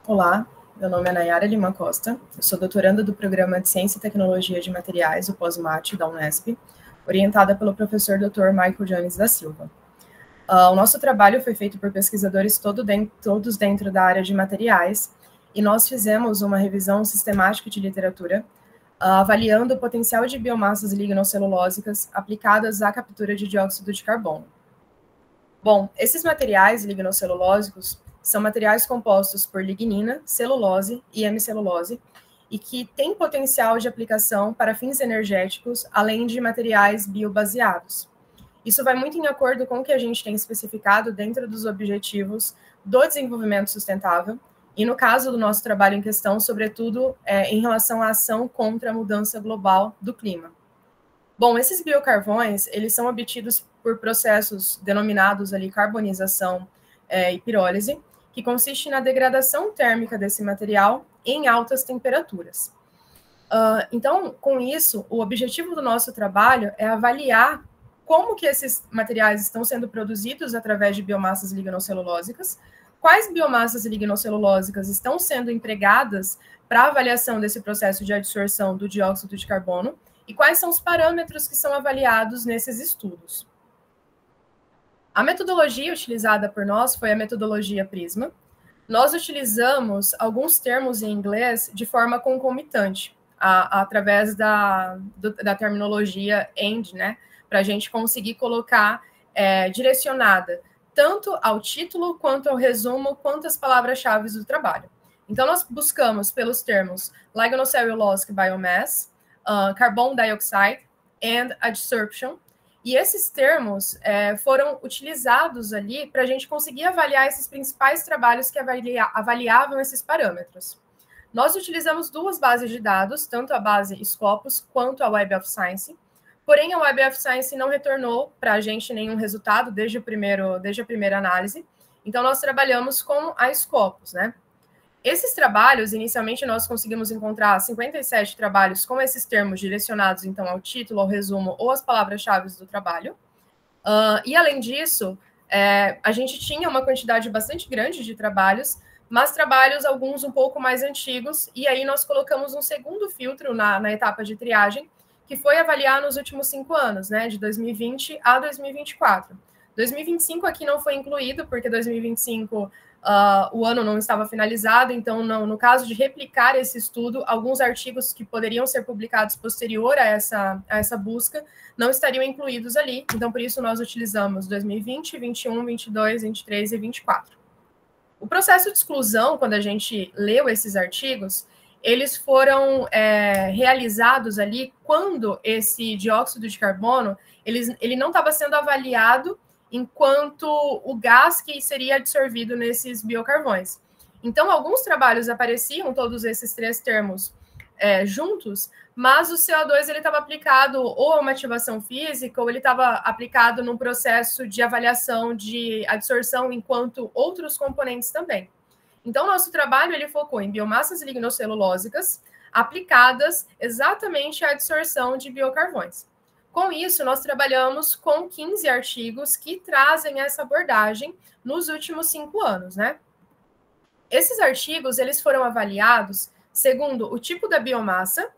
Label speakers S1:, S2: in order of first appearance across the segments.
S1: Olá, meu nome é Nayara Lima Costa, eu sou doutoranda do Programa de Ciência e Tecnologia de Materiais, o POSMAT, da Unesp, orientada pelo professor Dr. Michael Jones da Silva. O nosso trabalho foi feito por pesquisadores todos dentro da área de materiais, e nós fizemos uma revisão sistemática de literatura, avaliando o potencial de biomassas lignocelulósicas aplicadas à captura de dióxido de carbono. Bom, esses materiais lignocelulósicos são materiais compostos por lignina, celulose e hemicelulose, e que têm potencial de aplicação para fins energéticos, além de materiais biobaseados. Isso vai muito em acordo com o que a gente tem especificado dentro dos objetivos do desenvolvimento sustentável, e no caso do nosso trabalho em questão, sobretudo em relação à ação contra a mudança global do clima. Bom, esses biocarvões, eles são obtidos por processos denominados ali carbonização e pirólise, que consiste na degradação térmica desse material em altas temperaturas. Então, com isso, o objetivo do nosso trabalho é avaliar como que esses materiais estão sendo produzidos através de biomassas lignocelulósicas, quais biomassas lignocelulósicas estão sendo empregadas para a avaliação desse processo de adsorção do dióxido de carbono, e quais são os parâmetros que são avaliados nesses estudos. A metodologia utilizada por nós foi a metodologia PRISMA. Nós utilizamos alguns termos em inglês de forma concomitante, através da terminologia AND, né, para a gente conseguir colocar direcionada tanto ao título, quanto ao resumo, quanto às palavras-chave do trabalho. Então, nós buscamos pelos termos lignocellulosic biomass, carbon dioxide and adsorption, e esses termos foram utilizados ali para a gente conseguir avaliar esses principais trabalhos que avaliavam esses parâmetros. Nós utilizamos duas bases de dados, tanto a base Scopus quanto a Web of Science, porém a Web of Science não retornou para a gente nenhum resultado desde a primeira análise, então nós trabalhamos com a Scopus, né? Esses trabalhos, inicialmente, nós conseguimos encontrar 57 trabalhos com esses termos direcionados, então, ao título, ao resumo ou às palavras-chave do trabalho. E, além disso, a gente tinha uma quantidade bastante grande de trabalhos, mas trabalhos, alguns um pouco mais antigos, e aí nós colocamos um segundo filtro na etapa de triagem, que foi avaliar nos últimos 5 anos, né, de 2020 a 2024. 2025 aqui não foi incluído, porque 2025... o ano não estava finalizado, então, no caso de replicar esse estudo, alguns artigos que poderiam ser publicados posterior a essa busca não estariam incluídos ali, então, por isso, nós utilizamos 2020, 21, 22, 23 e 24. O processo de exclusão, quando a gente leu esses artigos, eles foram realizados ali quando esse dióxido de carbono, ele não estava sendo avaliado enquanto o gás que seria absorvido nesses biocarvões. Então, alguns trabalhos apareciam, todos esses 3 termos juntos, mas o CO2 ele estava aplicado ou a uma ativação física, ou ele estava aplicado num processo de avaliação de adsorção enquanto outros componentes também. Então, nosso trabalho ele focou em biomassas lignocelulósicas aplicadas exatamente à adsorção de biocarvões. Com isso, nós trabalhamos com 15 artigos que trazem essa abordagem nos últimos 5 anos, né? Esses artigos, eles foram avaliados segundo o tipo da biomassa,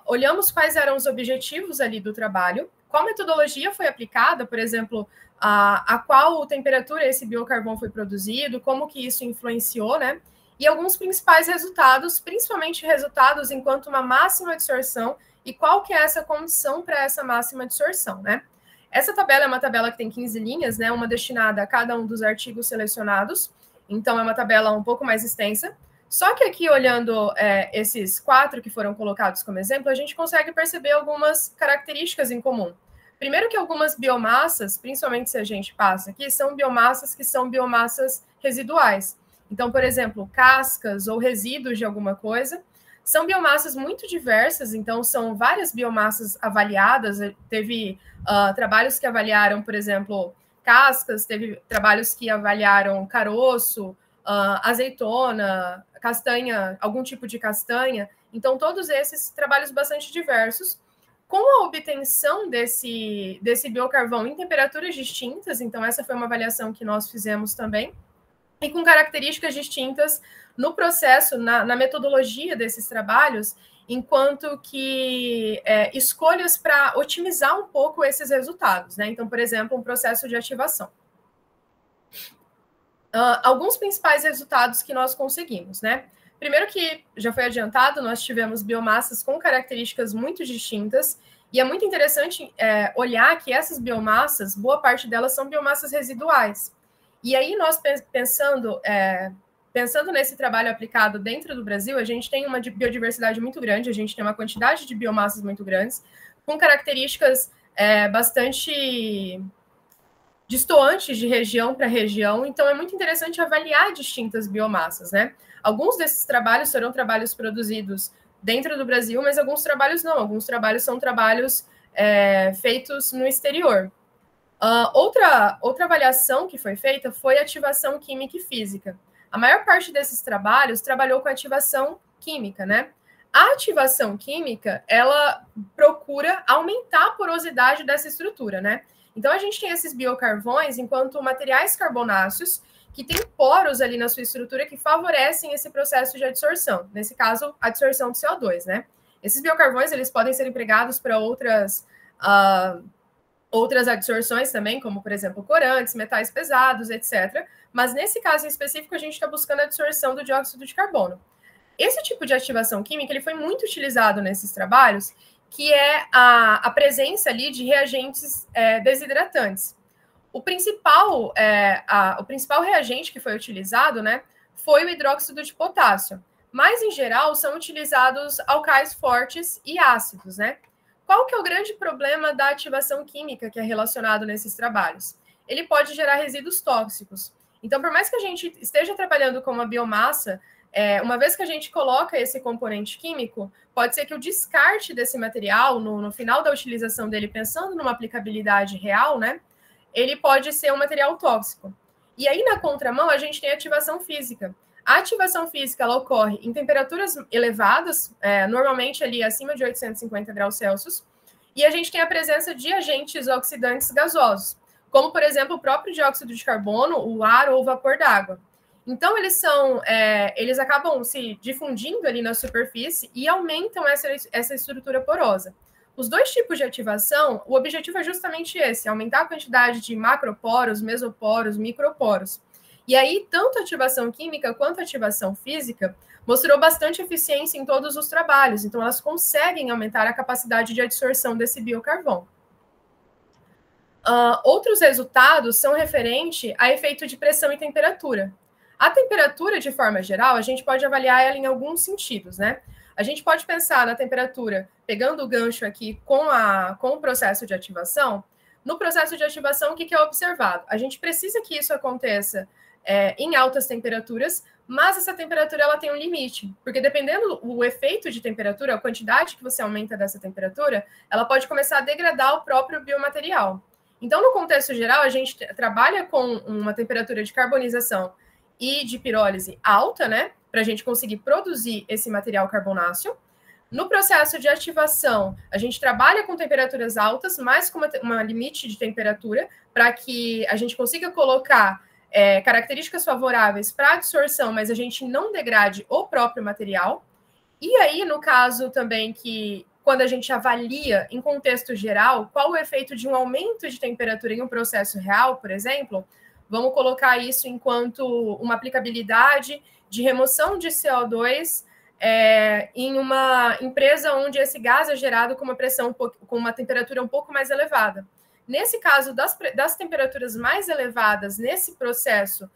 S1: olhamos quais eram os objetivos ali do trabalho, qual metodologia foi aplicada, por exemplo, a qual temperatura esse biocarvão foi produzido, como que isso influenciou, né? E alguns principais resultados, principalmente resultados enquanto uma máxima adsorção, e qual que é essa condição para essa máxima adsorção, né? Essa tabela é uma tabela que tem 15 linhas, né? Uma destinada a cada um dos artigos selecionados. Então, é uma tabela um pouco mais extensa. Só que aqui, olhando esses 4 que foram colocados como exemplo, a gente consegue perceber algumas características em comum. Primeiro que algumas biomassas, principalmente se a gente passa aqui, são biomassas que são biomassas residuais. Então, por exemplo, cascas ou resíduos de alguma coisa, são biomassas muito diversas, então são várias biomassas avaliadas. Teve trabalhos que avaliaram, por exemplo, cascas, teve trabalhos que avaliaram caroço, azeitona, castanha, algum tipo de castanha. Então, todos esses trabalhos bastante diversos, com a obtenção desse biocarvão em temperaturas distintas. Então, essa foi uma avaliação que nós fizemos também. e com características distintas no processo, na metodologia desses trabalhos, enquanto que escolhas para otimizar um pouco esses resultados, né? Então, por exemplo, um processo de ativação. Alguns principais resultados que nós conseguimos, né? Primeiro que, já foi adiantado, nós tivemos biomassas com características muito distintas, e é muito interessante olhar que essas biomassas, boa parte delas são biomassas residuais. E aí, nós pensando nesse trabalho aplicado dentro do Brasil, a gente tem uma biodiversidade muito grande, a gente tem uma quantidade de biomassas muito grandes, com características bastante distoantes de região para região, então é muito interessante avaliar distintas biomassas, né? Alguns desses trabalhos serão trabalhos produzidos dentro do Brasil, mas alguns trabalhos não, alguns trabalhos são trabalhos feitos no exterior. Outra avaliação que foi feita foi ativação química e física. A maior parte desses trabalhos trabalhou com ativação química, né? A ativação química, ela procura aumentar a porosidade dessa estrutura, né? Então, a gente tem esses biocarvões enquanto materiais carbonáceos que têm poros ali na sua estrutura que favorecem esse processo de adsorção. Nesse caso, a adsorção de CO2, né? Esses biocarvões, eles podem ser empregados para outras adsorções também, como, por exemplo, corantes, metais pesados, etc. Mas, nesse caso em específico, a gente está buscando a adsorção do dióxido de carbono. Esse tipo de ativação química, ele foi muito utilizado nesses trabalhos, que é a presença ali de reagentes desidratantes. O principal reagente que foi utilizado, né, foi o hidróxido de potássio. Mas, em geral, são utilizados alcais fortes e ácidos, né? Qual que é o grande problema da ativação química que é relacionado nesses trabalhos? Ele pode gerar resíduos tóxicos. Então, por mais que a gente esteja trabalhando com uma biomassa, uma vez que a gente coloca esse componente químico, pode ser que o descarte desse material, no final da utilização dele, pensando numa aplicabilidade real, né, ele pode ser um material tóxico. E aí, na contramão, a gente tem a ativação física. A ativação física, ela ocorre em temperaturas elevadas, normalmente ali acima de 850 graus Celsius, e a gente tem a presença de agentes oxidantes gasosos, como, por exemplo, o próprio dióxido de carbono, o ar ou o vapor d'água. Então, eles acabam se difundindo ali na superfície e aumentam essa estrutura porosa. Os dois tipos de ativação, o objetivo é justamente esse, aumentar a quantidade de macroporos, mesoporos, microporos. E aí, tanto a ativação química quanto a ativação física mostrou bastante eficiência em todos os trabalhos, então elas conseguem aumentar a capacidade de adsorção desse biocarvão. Outros resultados são referentes a efeito de pressão e temperatura. A temperatura, de forma geral, a gente pode avaliar ela em alguns sentidos, né? A gente pode pensar na temperatura, pegando o gancho aqui com o processo de ativação. No processo de ativação, o que é observado? A gente precisa que isso aconteça em altas temperaturas, mas essa temperatura ela tem um limite, porque dependendo do efeito de temperatura, a quantidade que você aumenta dessa temperatura, ela pode começar a degradar o próprio biomaterial. Então, no contexto geral, a gente trabalha com uma temperatura de carbonização e de pirólise alta, né, para a gente conseguir produzir esse material carbonáceo. No processo de ativação, a gente trabalha com temperaturas altas, mas com uma limite de temperatura, para que a gente consiga colocar características favoráveis para adsorção, mas a gente não degrade o próprio material. E aí, no caso também que, quando a gente avalia em contexto geral, qual o efeito de um aumento de temperatura em um processo real, por exemplo, vamos colocar isso enquanto uma aplicabilidade de remoção de CO2 em uma empresa onde esse gás é gerado com uma pressão, com uma temperatura um pouco mais elevada. Nesse caso, das temperaturas mais elevadas, nesse processo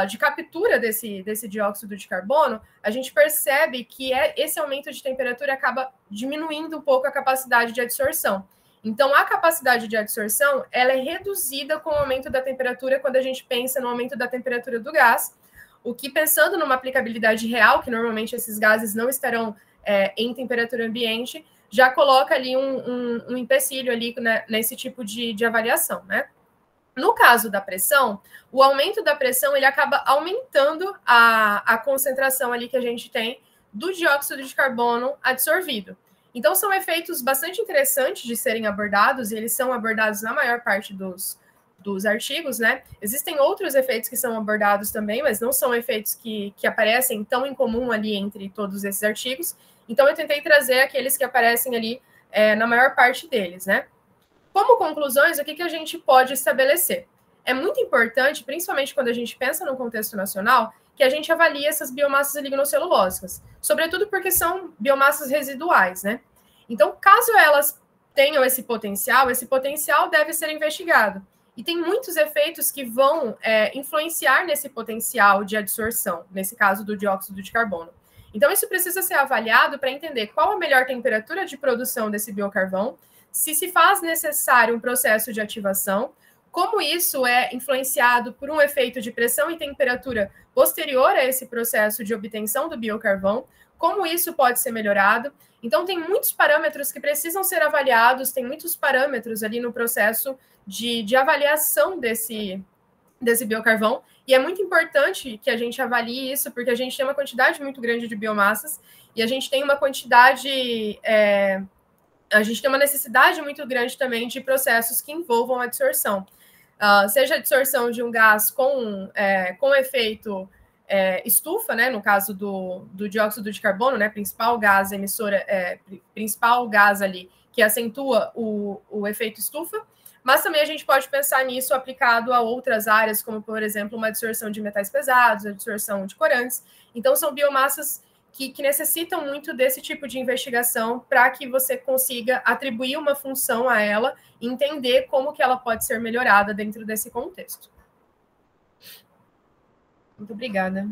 S1: de captura desse dióxido de carbono, a gente percebe que esse aumento de temperatura acaba diminuindo um pouco a capacidade de adsorção. Então, a capacidade de adsorção ela é reduzida com o aumento da temperatura quando a gente pensa no aumento da temperatura do gás, o que, pensando numa aplicabilidade real, que normalmente esses gases não estarão em temperatura ambiente, já coloca ali um empecilho ali, né, nesse tipo de avaliação, né? No caso da pressão, o aumento da pressão ele acaba aumentando a concentração ali que a gente tem do dióxido de carbono adsorvido. Então, são efeitos bastante interessantes de serem abordados, e eles são abordados na maior parte dos dos artigos, né? Existem outros efeitos que são abordados também, mas não são efeitos que aparecem tão em comum ali entre todos esses artigos. Então, eu tentei trazer aqueles que aparecem ali na maior parte deles, né? Como conclusões, o que a gente pode estabelecer? É muito importante, principalmente quando a gente pensa no contexto nacional, que a gente avalie essas biomassas lignocelulósicas, sobretudo porque são biomassas residuais, né? Então, caso elas tenham esse potencial deve ser investigado. E tem muitos efeitos que vão influenciar nesse potencial de adsorção, nesse caso do dióxido de carbono. Então, isso precisa ser avaliado para entender qual a melhor temperatura de produção desse biocarvão, se faz necessário um processo de ativação, como isso é influenciado por um efeito de pressão e temperatura posterior a esse processo de obtenção do biocarvão, como isso pode ser melhorado. Então, tem muitos parâmetros que precisam ser avaliados, tem muitos parâmetros ali no processo de avaliação desse biocarvão, e é muito importante que a gente avalie isso, porque a gente tem uma quantidade muito grande de biomassas, e a gente tem uma quantidade... a gente tem uma necessidade muito grande também de processos que envolvam a adsorção. Seja a adsorção de um gás com efeito estufa, né, no caso do dióxido de carbono, né, principal gás emissora, principal gás ali que acentua o efeito estufa, mas também a gente pode pensar nisso aplicado a outras áreas, como, por exemplo, uma adsorção de metais pesados, adsorção de corantes. Então, são biomassas que necessitam muito desse tipo de investigação para que você consiga atribuir uma função a ela e entender como que ela pode ser melhorada dentro desse contexto. Muito obrigada.